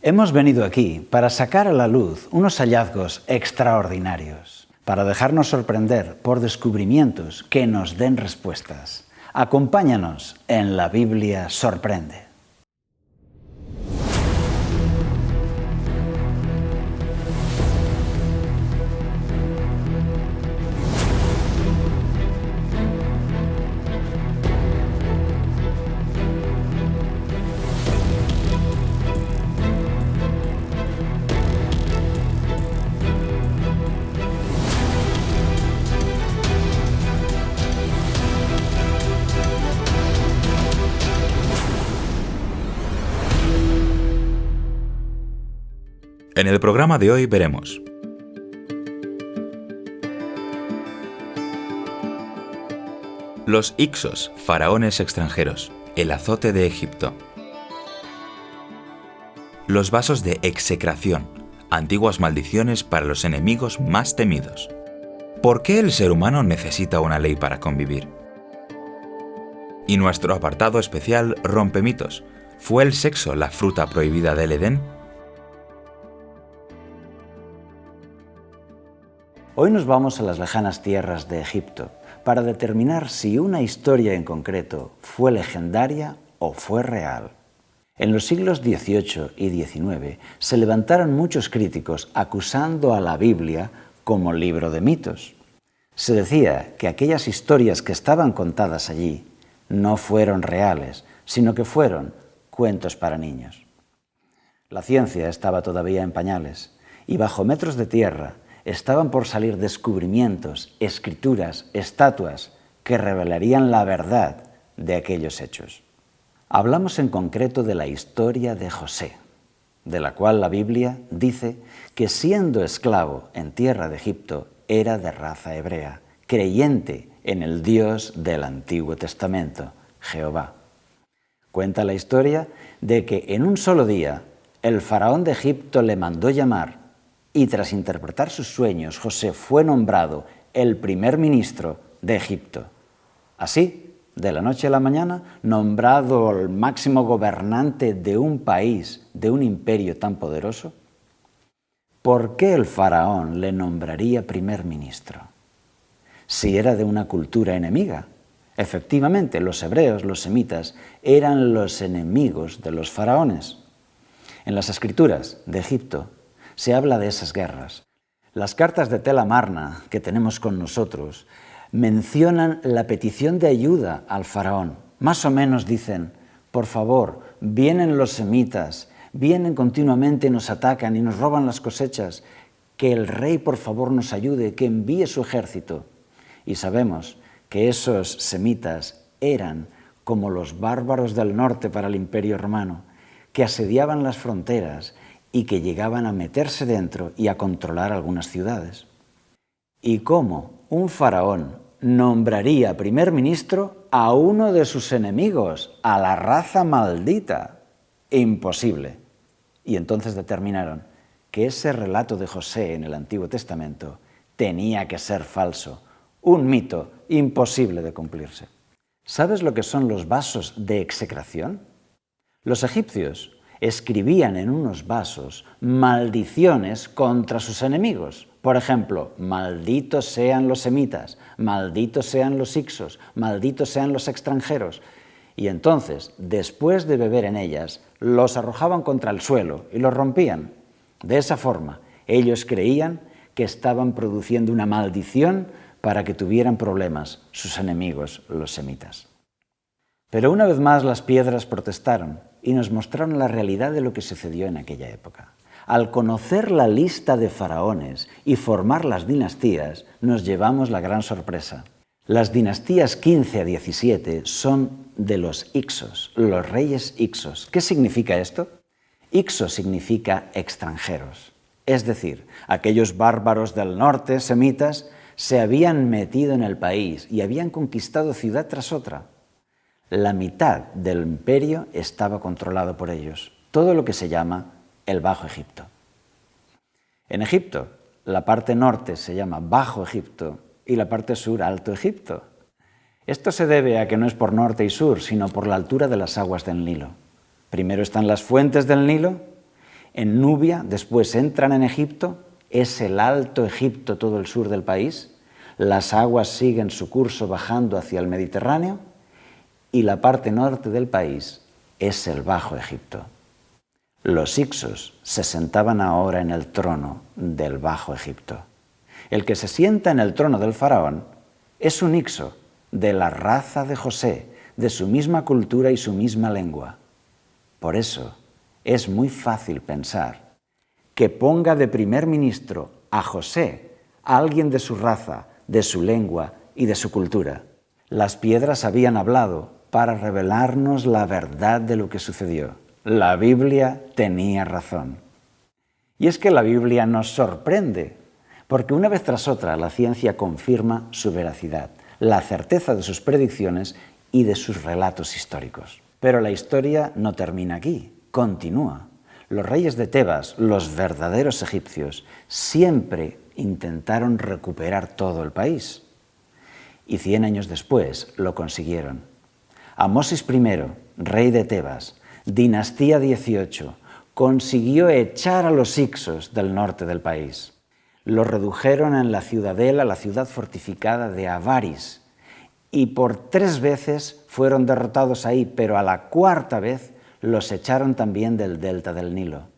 Hemos venido aquí para sacar a la luz unos hallazgos extraordinarios, para dejarnos sorprender por descubrimientos que nos den respuestas. Acompáñanos en La Biblia Sorprende. En el programa de hoy veremos los Hicsos, faraones extranjeros, el azote de Egipto, los vasos de execración, antiguas maldiciones para los enemigos más temidos. ¿Por qué el ser humano necesita una ley para convivir? Y nuestro apartado especial Rompe mitos. ¿Fue el sexo la fruta prohibida del Edén? Hoy nos vamos a las lejanas tierras de Egipto para determinar si una historia en concreto fue legendaria o fue real. En los siglos XVIII y XIX se levantaron muchos críticos acusando a la Biblia como libro de mitos. Se decía que aquellas historias que estaban contadas allí no fueron reales, sino que fueron cuentos para niños. La ciencia estaba todavía en pañales y bajo metros de tierra estaban por salir descubrimientos, escrituras, estatuas que revelarían la verdad de aquellos hechos. Hablamos en concreto de la historia de José, de la cual la Biblia dice que siendo esclavo en tierra de Egipto era de raza hebrea, creyente en el Dios del Antiguo Testamento, Jehová. Cuenta la historia de que en un solo día el faraón de Egipto le mandó llamar y tras interpretar sus sueños, José fue nombrado el primer ministro de Egipto. Así, de la noche a la mañana, nombrado el máximo gobernante de un país, de un imperio tan poderoso. ¿Por qué el faraón le nombraría primer ministro? Si era de una cultura enemiga. Efectivamente, los hebreos, los semitas, eran los enemigos de los faraones. En las escrituras de Egipto se habla de esas guerras. Las cartas de Tel Amarna que tenemos con nosotros mencionan la petición de ayuda al faraón. Más o menos dicen, por favor, vienen los semitas, vienen continuamente, nos atacan y nos roban las cosechas, que el rey por favor nos ayude, que envíe su ejército. Y sabemos que esos semitas eran como los bárbaros del norte para el Imperio Romano, que asediaban las fronteras y que llegaban a meterse dentro y a controlar algunas ciudades. ¿Y cómo un faraón nombraría primer ministro a uno de sus enemigos, a la raza maldita? Imposible. Y entonces determinaron que ese relato de José en el Antiguo Testamento tenía que ser falso, un mito imposible de cumplirse. ¿Sabes lo que son los vasos de execración? Los egipcios escribían en unos vasos maldiciones contra sus enemigos. Por ejemplo, malditos sean los semitas, malditos sean los hicsos, malditos sean los extranjeros. Y entonces, después de beber en ellas, los arrojaban contra el suelo y los rompían. De esa forma, ellos creían que estaban produciendo una maldición para que tuvieran problemas sus enemigos, los semitas. Pero una vez más las piedras protestaron y nos mostraron la realidad de lo que sucedió en aquella época. Al conocer la lista de faraones y formar las dinastías, nos llevamos la gran sorpresa. Las dinastías 15 a 17 son de los Hicsos, los reyes Hicsos. ¿Qué significa esto? Hicsos significa extranjeros. Es decir, aquellos bárbaros del norte, semitas, se habían metido en el país y habían conquistado ciudad tras otra. La mitad del imperio estaba controlado por ellos, todo lo que se llama el Bajo Egipto. En Egipto, la parte norte se llama Bajo Egipto y la parte sur Alto Egipto. Esto se debe a que no es por norte y sur, sino por la altura de las aguas del Nilo. Primero están las fuentes del Nilo En Nubia, después entran en Egipto, es el Alto Egipto todo el sur del país, las aguas siguen su curso bajando hacia el Mediterráneo y la parte norte del país es el Bajo Egipto. Los Hicsos se sentaban ahora en el trono del Bajo Egipto. El que se sienta en el trono del faraón es un Hicso de la raza de José, de su misma cultura y su misma lengua. Por eso es muy fácil pensar que ponga de primer ministro a José, a alguien de su raza, de su lengua y de su cultura. Las piedras habían hablado para revelarnos la verdad de lo que sucedió. La Biblia tenía razón. Y es que la Biblia nos sorprende, porque una vez tras otra la ciencia confirma su veracidad, la certeza de sus predicciones y de sus relatos históricos. Pero la historia no termina aquí, continúa. Los reyes de Tebas, los verdaderos egipcios, siempre intentaron recuperar todo el país. Y 100 años después lo consiguieron. Amosis I, rey de Tebas, dinastía 18, consiguió echar a los Hicsos del norte del país. Los redujeron en la ciudadela, la ciudad fortificada de Avaris, y por 3 veces fueron derrotados ahí, pero a la 4ª vez los echaron también del delta del Nilo.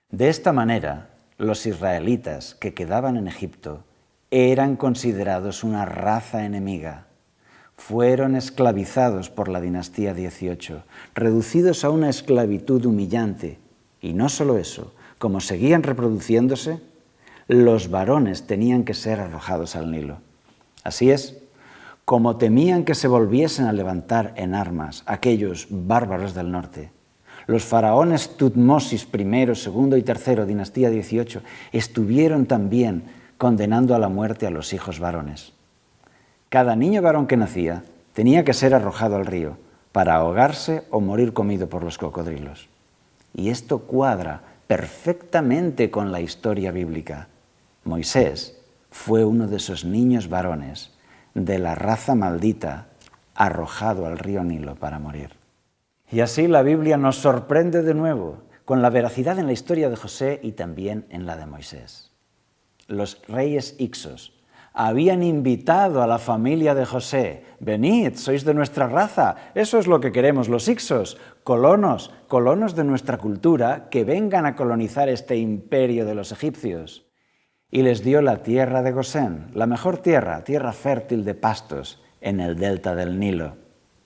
De esta manera, los israelitas que quedaban en Egipto eran considerados una raza enemiga. Fueron esclavizados por la dinastía 18, reducidos a una esclavitud humillante. Y no solo eso, como seguían reproduciéndose, los varones tenían que ser arrojados al Nilo. Así es, como temían que se volviesen a levantar en armas aquellos bárbaros del norte, los faraones Tutmosis I, II y III, dinastía 18, estuvieron también condenando a la muerte a los hijos varones. Cada niño varón que nacía tenía que ser arrojado al río para ahogarse o morir comido por los cocodrilos. Y esto cuadra perfectamente con la historia bíblica. Moisés fue uno de esos niños varones de la raza maldita arrojado al río Nilo para morir. Y así la Biblia nos sorprende de nuevo con la veracidad en la historia de José y también en la de Moisés. Los reyes Hicsos habían invitado a la familia de José: venid, sois de nuestra raza, eso es lo que queremos los Hicsos, colonos de nuestra cultura, que vengan a colonizar este imperio de los egipcios. Y les dio la tierra de Gosén, la mejor tierra fértil de pastos en el delta del Nilo.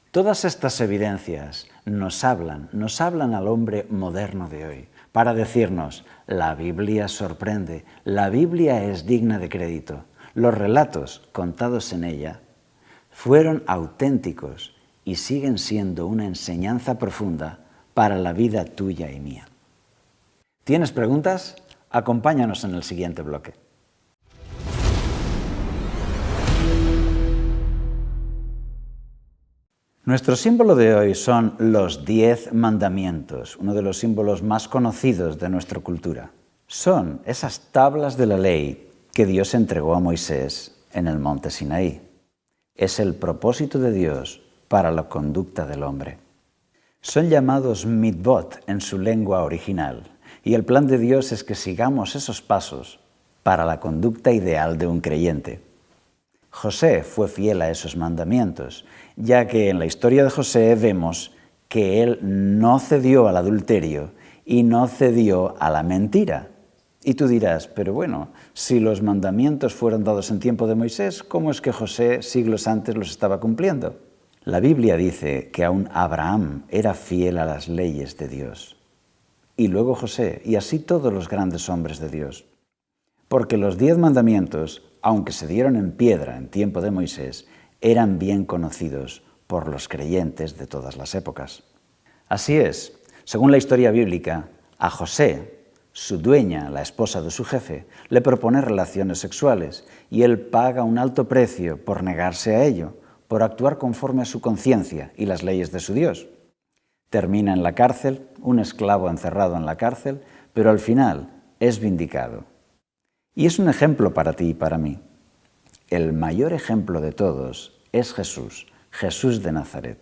Todas estas evidencias nos hablan al hombre moderno de hoy para decirnos: la Biblia sorprende, la Biblia es digna de crédito. Los relatos contados en ella fueron auténticos y siguen siendo una enseñanza profunda para la vida tuya y mía. ¿Tienes preguntas? Acompáñanos en el siguiente bloque. Nuestro símbolo de hoy son los 10 mandamientos, uno de los símbolos más conocidos de nuestra cultura. Son esas tablas de la ley que Dios entregó a Moisés en el monte Sinaí. Es el propósito de Dios para la conducta del hombre. Son llamados mitvot en su lengua original, y el plan de Dios es que sigamos esos pasos para la conducta ideal de un creyente. José fue fiel a esos mandamientos, ya que en la historia de José vemos que él no cedió al adulterio y no cedió a la mentira. Y tú dirás: pero bueno, si los mandamientos fueron dados en tiempo de Moisés, ¿cómo es que José siglos antes los estaba cumpliendo? La Biblia dice que aún Abraham era fiel a las leyes de Dios. Y luego José, y así todos los grandes hombres de Dios. Porque los 10 mandamientos, aunque se dieron en piedra en tiempo de Moisés, eran bien conocidos por los creyentes de todas las épocas. Así es, según la historia bíblica, a José, su dueña, la esposa de su jefe, le propone relaciones sexuales y él paga un alto precio por negarse a ello, por actuar conforme a su conciencia y las leyes de su Dios. Termina en la cárcel, un esclavo encerrado en la cárcel, pero al final es vindicado. Y es un ejemplo para ti y para mí. El mayor ejemplo de todos es Jesús, Jesús de Nazaret.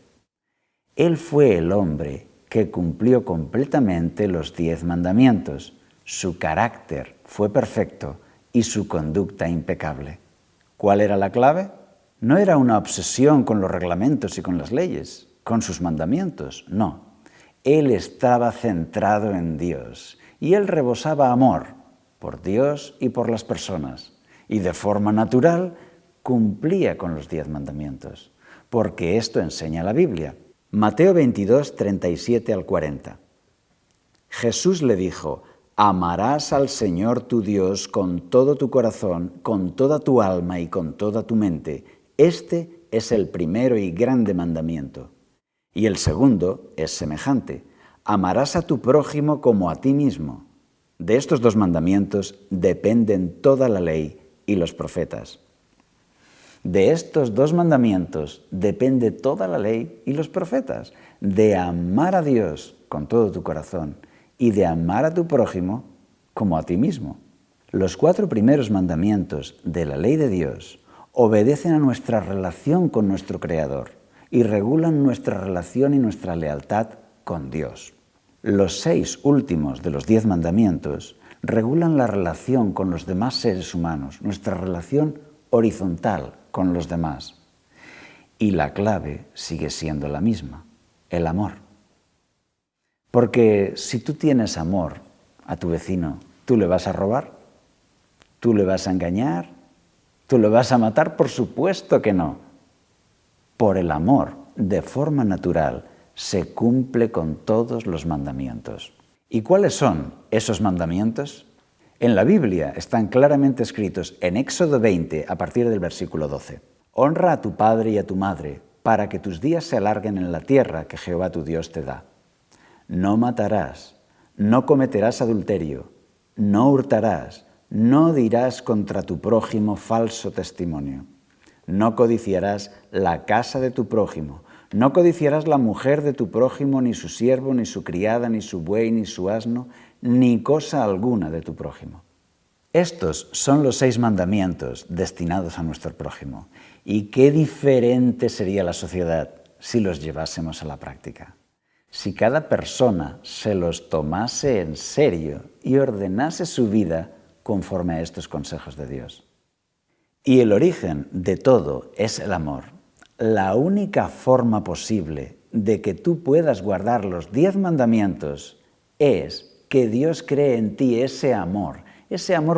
Él fue el hombre que cumplió completamente los 10 mandamientos. Su carácter fue perfecto y su conducta impecable. ¿Cuál era la clave? No era una obsesión con los reglamentos y con las leyes, con sus mandamientos, no. Él estaba centrado en Dios y él rebosaba amor por Dios y por las personas. Y de forma natural cumplía con los 10 mandamientos, porque esto enseña la Biblia. Mateo 22, 37 al 40. Jesús le dijo: amarás al Señor tu Dios con todo tu corazón, con toda tu alma y con toda tu mente. Este es el primero y grande mandamiento. Y el segundo es semejante: amarás a tu prójimo como a ti mismo. De estos 2 mandamientos dependen toda la ley y los profetas. De estos 2 mandamientos depende toda la ley y los profetas, de amar a Dios con todo tu corazón y de amar a tu prójimo como a ti mismo. Los 4 primeros mandamientos de la ley de Dios obedecen a nuestra relación con nuestro Creador y regulan nuestra relación y nuestra lealtad con Dios. Los 6 últimos de los 10 mandamientos regulan la relación con los demás seres humanos, nuestra relación horizontal con los demás. Y la clave sigue siendo la misma: el amor. Porque si tú tienes amor a tu vecino, ¿tú le vas a robar? ¿Tú le vas a engañar? ¿Tú le vas a matar? Por supuesto que no. Por el amor, de forma natural, se cumple con todos los mandamientos. ¿Y cuáles son esos mandamientos? En la Biblia están claramente escritos en Éxodo 20, a partir del versículo 12. Honra a tu padre y a tu madre, para que tus días se alarguen en la tierra que Jehová tu Dios te da. No matarás, no cometerás adulterio, no hurtarás, no dirás contra tu prójimo falso testimonio. No codiciarás la casa de tu prójimo, no codiciarás la mujer de tu prójimo, ni su siervo, ni su criada, ni su buey, ni su asno, ni cosa alguna de tu prójimo. Estos son los 6 mandamientos destinados a nuestro prójimo. ¿Y qué diferente sería la sociedad si los llevásemos a la práctica? Si cada persona se los tomase en serio y ordenase su vida conforme a estos consejos de Dios. Y el origen de todo es el amor. La única forma posible de que tú puedas guardar los 10 mandamientos es que Dios cree en ti ese amor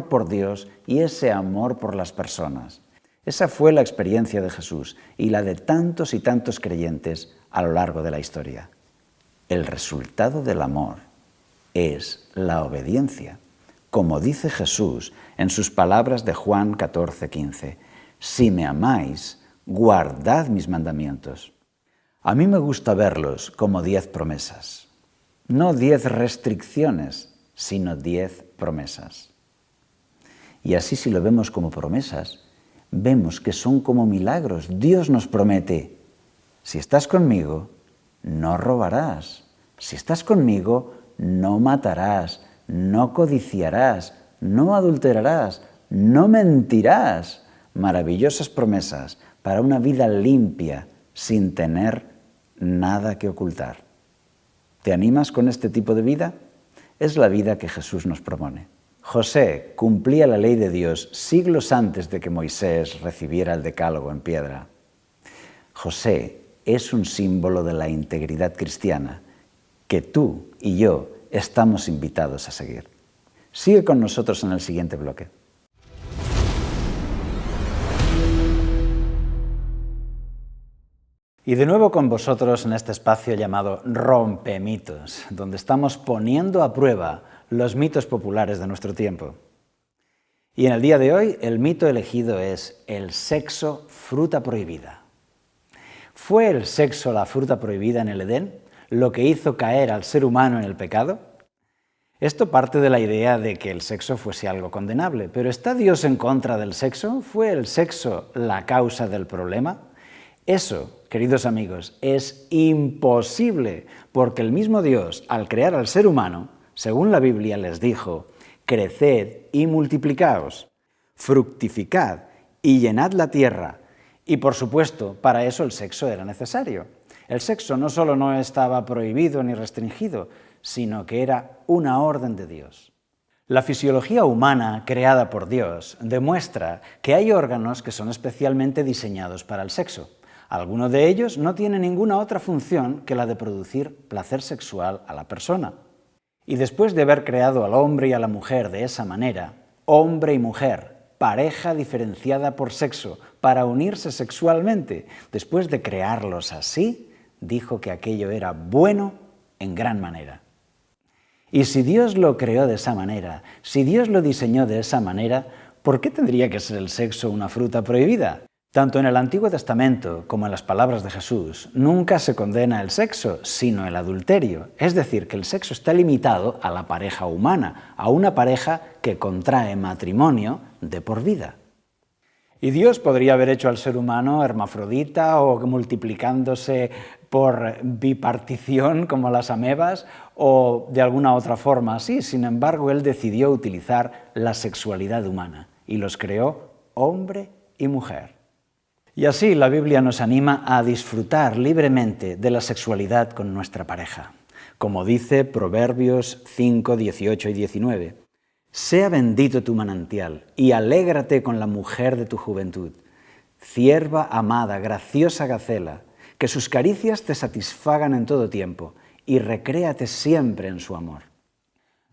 por Dios y ese amor por las personas. Esa fue la experiencia de Jesús y la de tantos y tantos creyentes a lo largo de la historia. El resultado del amor es la obediencia. Como dice Jesús en sus palabras de Juan 14:15, si me amáis, guardad mis mandamientos. A mí me gusta verlos como 10 promesas. No 10 restricciones, sino 10 promesas. Y así, si lo vemos como promesas, vemos que son como milagros. Dios nos promete: si estás conmigo, no robarás. Si estás conmigo, no matarás, no codiciarás, no adulterarás, no mentirás. Maravillosas promesas para una vida limpia, sin tener nada que ocultar. ¿Te animas con este tipo de vida? Es la vida que Jesús nos propone. José cumplía la ley de Dios siglos antes de que Moisés recibiera el decálogo en piedra. José es un símbolo de la integridad cristiana que tú y yo estamos invitados a seguir. Sigue con nosotros en el siguiente bloque. Y de nuevo con vosotros en este espacio llamado Rompemitos, donde estamos poniendo a prueba los mitos populares de nuestro tiempo. Y en el día de hoy el mito elegido es el sexo fruta prohibida. ¿Fue el sexo la fruta prohibida en el Edén lo que hizo caer al ser humano en el pecado? Esto parte de la idea de que el sexo fuese algo condenable, pero ¿está Dios en contra del sexo? ¿Fue el sexo la causa del problema? Eso, queridos amigos, es imposible, porque el mismo Dios, al crear al ser humano, según la Biblia les dijo: creced y multiplicaos, fructificad y llenad la tierra. Y por supuesto, para eso el sexo era necesario. El sexo no solo no estaba prohibido ni restringido, sino que era una orden de Dios. La fisiología humana creada por Dios demuestra que hay órganos que son especialmente diseñados para el sexo. Algunos de ellos no tienen ninguna otra función que la de producir placer sexual a la persona. Y después de haber creado al hombre y a la mujer de esa manera, hombre y mujer, pareja diferenciada por sexo, para unirse sexualmente, después de crearlos así, dijo que aquello era bueno en gran manera. Y si Dios lo creó de esa manera, si Dios lo diseñó de esa manera, ¿por qué tendría que ser el sexo una fruta prohibida? Tanto en el Antiguo Testamento como en las palabras de Jesús, nunca se condena el sexo, sino el adulterio. Es decir, que el sexo está limitado a la pareja humana, a una pareja que contrae matrimonio de por vida. Y Dios podría haber hecho al ser humano hermafrodita o multiplicándose por bipartición como las amebas o de alguna otra forma así. Sin embargo, Él decidió utilizar la sexualidad humana y los creó hombre y mujer. Y así la Biblia nos anima a disfrutar libremente de la sexualidad con nuestra pareja. Como dice Proverbios 5, 18 y 19. Sea bendito tu manantial y alégrate con la mujer de tu juventud. Cierva amada, graciosa Gacela, que sus caricias te satisfagan en todo tiempo y recréate siempre en su amor.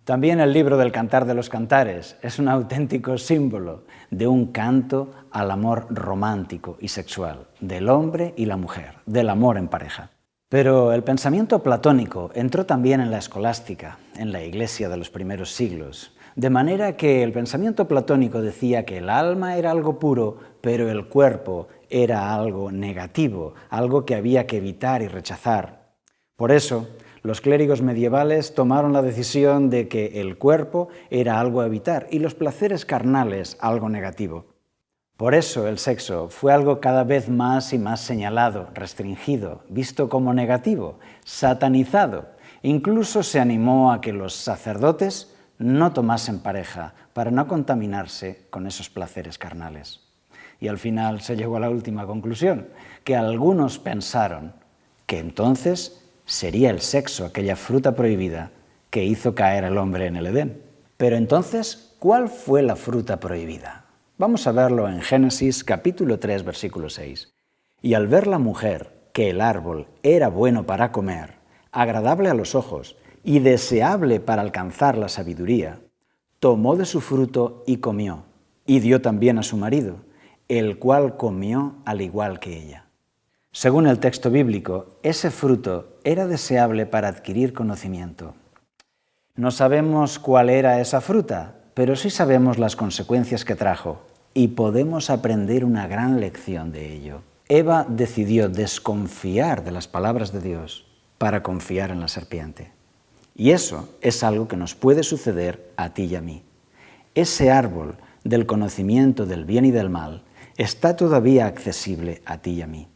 También el libro del Cantar de los Cantares es un auténtico símbolo de un canto al amor romántico y sexual, del hombre y la mujer, del amor en pareja. Pero el pensamiento platónico entró también en la escolástica, en la Iglesia de los primeros siglos, de manera que el pensamiento platónico decía que el alma era algo puro, pero el cuerpo era algo negativo, algo que había que evitar y rechazar. Por eso, los clérigos medievales tomaron la decisión de que el cuerpo era algo a evitar y los placeres carnales algo negativo. Por eso el sexo fue algo cada vez más y más señalado, restringido, visto como negativo, satanizado. Incluso se animó a que los sacerdotes no tomasen pareja para no contaminarse con esos placeres carnales. Y al final se llegó a la última conclusión, que algunos pensaron que entonces sería el sexo aquella fruta prohibida que hizo caer al hombre en el Edén. Pero entonces, ¿cuál fue la fruta prohibida? Vamos a verlo en Génesis capítulo 3, versículo 6. Y al ver la mujer que el árbol era bueno para comer, agradable a los ojos y deseable para alcanzar la sabiduría, tomó de su fruto y comió, y dio también a su marido, el cual comió al igual que ella. Según el texto bíblico, ese fruto era deseable para adquirir conocimiento. No sabemos cuál era esa fruta, pero sí sabemos las consecuencias que trajo y podemos aprender una gran lección de ello. Eva decidió desconfiar de las palabras de Dios para confiar en la serpiente. Y eso es algo que nos puede suceder a ti y a mí. Ese árbol del conocimiento del bien y del mal está todavía accesible a ti y a mí.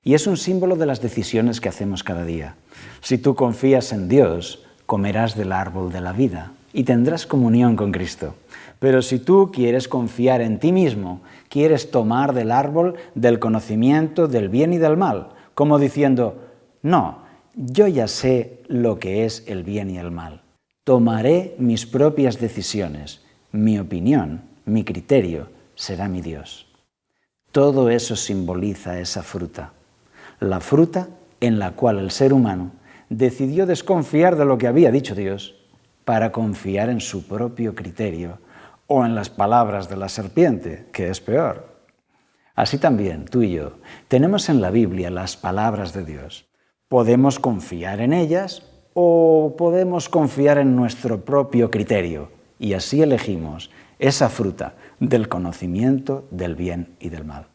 Y es un símbolo de las decisiones que hacemos cada día. Si tú confías en Dios, comerás del árbol de la vida y tendrás comunión con Cristo. Pero si tú quieres confiar en ti mismo, quieres tomar del árbol del conocimiento del bien y del mal, como diciendo, no, yo ya sé lo que es el bien y el mal. Tomaré mis propias decisiones, mi opinión, mi criterio será mi Dios. Todo eso simboliza esa fruta. La fruta en la cual el ser humano decidió desconfiar de lo que había dicho Dios para confiar en su propio criterio o en las palabras de la serpiente, que es peor. Así también, tú y yo, tenemos en la Biblia las palabras de Dios. Podemos confiar en ellas o podemos confiar en nuestro propio criterio y así elegimos esa fruta del conocimiento del bien y del mal.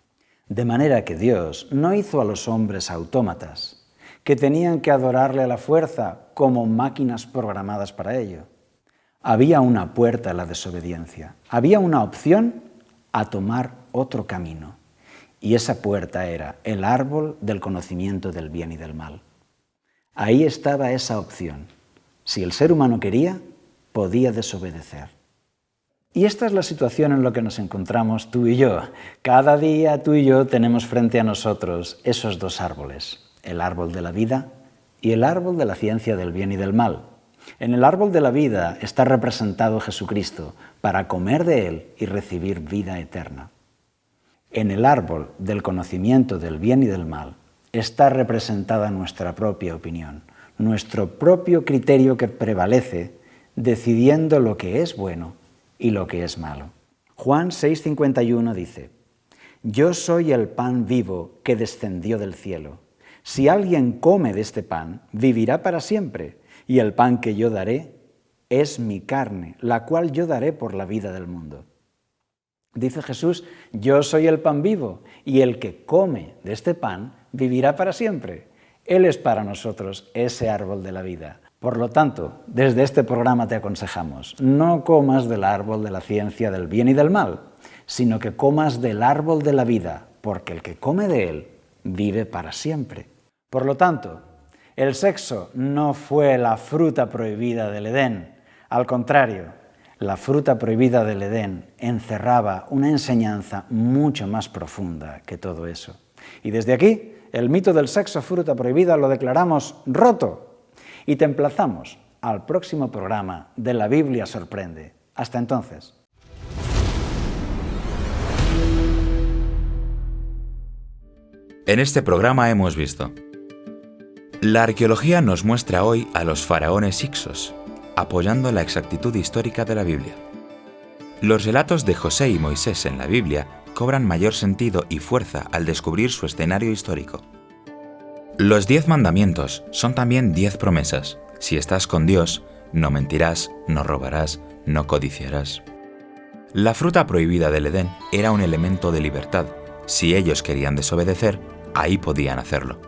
De manera que Dios no hizo a los hombres autómatas, que tenían que adorarle a la fuerza como máquinas programadas para ello. Había una puerta a la desobediencia, había una opción a tomar otro camino. Y esa puerta era el árbol del conocimiento del bien y del mal. Ahí estaba esa opción. Si el ser humano quería, podía desobedecer. Y esta es la situación en la que nos encontramos tú y yo. Cada día tú y yo tenemos frente a nosotros esos dos árboles, el árbol de la vida y el árbol de la ciencia del bien y del mal. En el árbol de la vida está representado Jesucristo para comer de él y recibir vida eterna. En el árbol del conocimiento del bien y del mal está representada nuestra propia opinión, nuestro propio criterio que prevalece decidiendo lo que es bueno y lo que es malo. Juan 6:51 dice: Yo soy el pan vivo que descendió del cielo. Si alguien come de este pan, vivirá para siempre, y el pan que yo daré es mi carne, la cual yo daré por la vida del mundo. Dice Jesús: yo soy el pan vivo, y el que come de este pan vivirá para siempre. Él es para nosotros ese árbol de la vida. Por lo tanto, desde este programa te aconsejamos, no comas del árbol de la ciencia del bien y del mal, sino que comas del árbol de la vida, porque el que come de él vive para siempre. Por lo tanto, el sexo no fue la fruta prohibida del Edén. Al contrario, la fruta prohibida del Edén encerraba una enseñanza mucho más profunda que todo eso. Y desde aquí, el mito del sexo fruta prohibida lo declaramos roto. Y te emplazamos al próximo programa de La Biblia Sorprende. Hasta entonces. En este programa hemos visto: la arqueología nos muestra hoy a los faraones Hicsos, apoyando la exactitud histórica de la Biblia. Los relatos de José y Moisés en la Biblia cobran mayor sentido y fuerza al descubrir su escenario histórico. Los 10 mandamientos son también 10 promesas. Si estás con Dios, no mentirás, no robarás, no codiciarás. La fruta prohibida del Edén era un elemento de libertad. Si ellos querían desobedecer, ahí podían hacerlo.